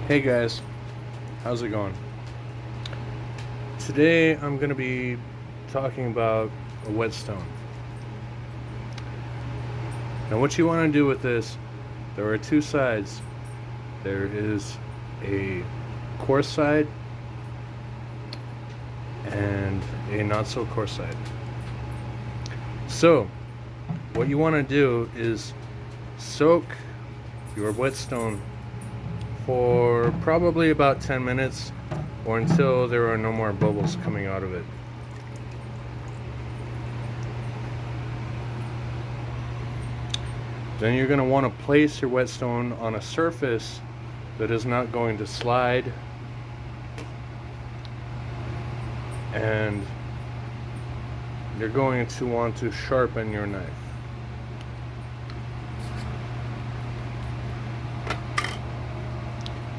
Hey guys, how's it going? Today I'm going to be talking about a whetstone. Now, what you want to do with this, there are two sides. There is a coarse side and a not so coarse side. So, what you want to do is soak your whetstone for probably about 10 minutes or until there are no more bubbles coming out of it. Then you're going to want to place your whetstone on a surface that is not going to slide, and you're going to want to sharpen your knife.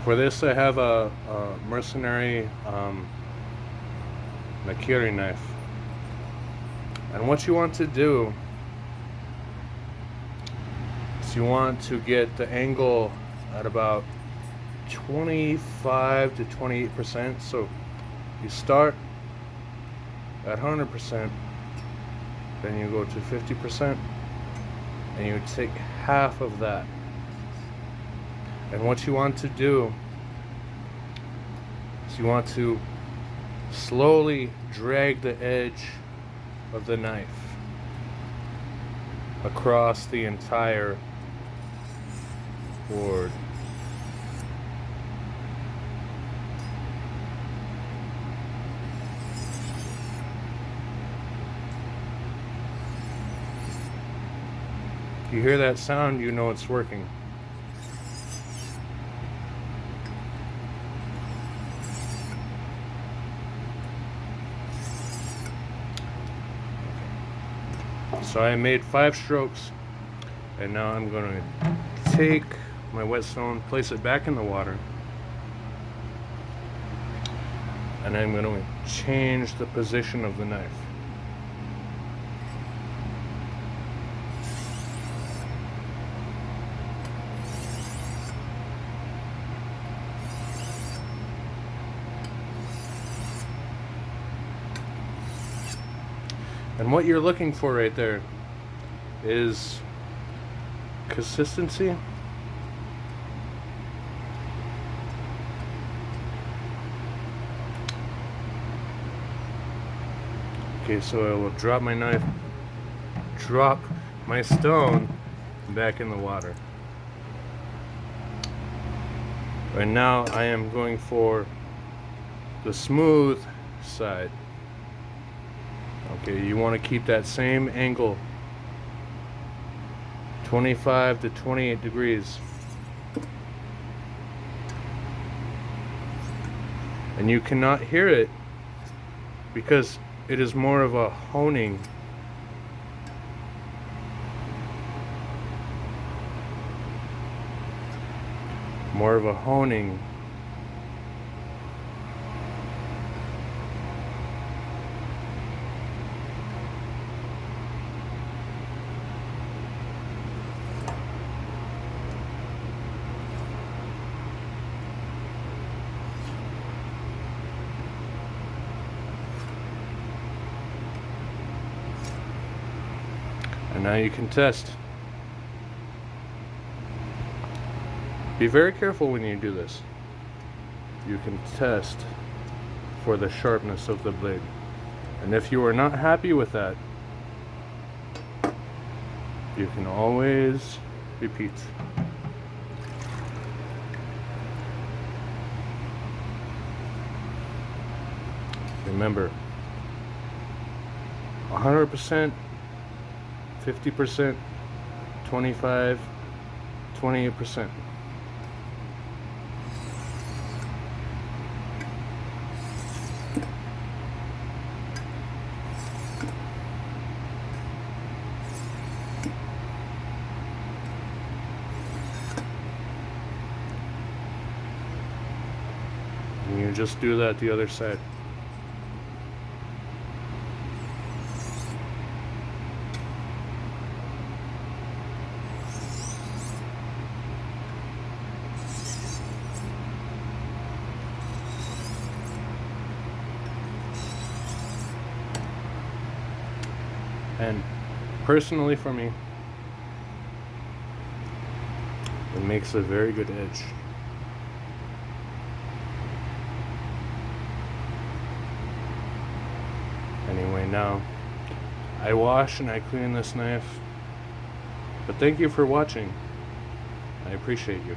For this I have a mercenary Nakiri knife, and what you want to do is you want to get the angle at about 25 to 28%. So you start at 100%, then you go to 50%, and you take half of that. And what you want to do is you want to slowly drag the edge of the knife across the entire board. If you hear that sound, you know it's working. So I made 5 strokes, and now I'm going to take my whetstone, place it back in the water, and I'm going to change the position of the knife. And what you're looking for right there is consistency. Okay, so I will drop my knife, drop my stone back in the water. Right now I am going for the smooth side. Okay, you want to keep that same angle, 25 to 28 degrees. And you cannot hear it because it is more of a honing. More of a honing. And now you can test. Be very careful when you do this. You can test for the sharpness of the blade. And if you are not happy with that, you can always repeat. Remember, 100%, 50%, 25, 28%. And you just do that the other side. And personally for me, it makes a very good edge. Anyway, now I wash and I clean this knife. But thank you for watching. I appreciate you.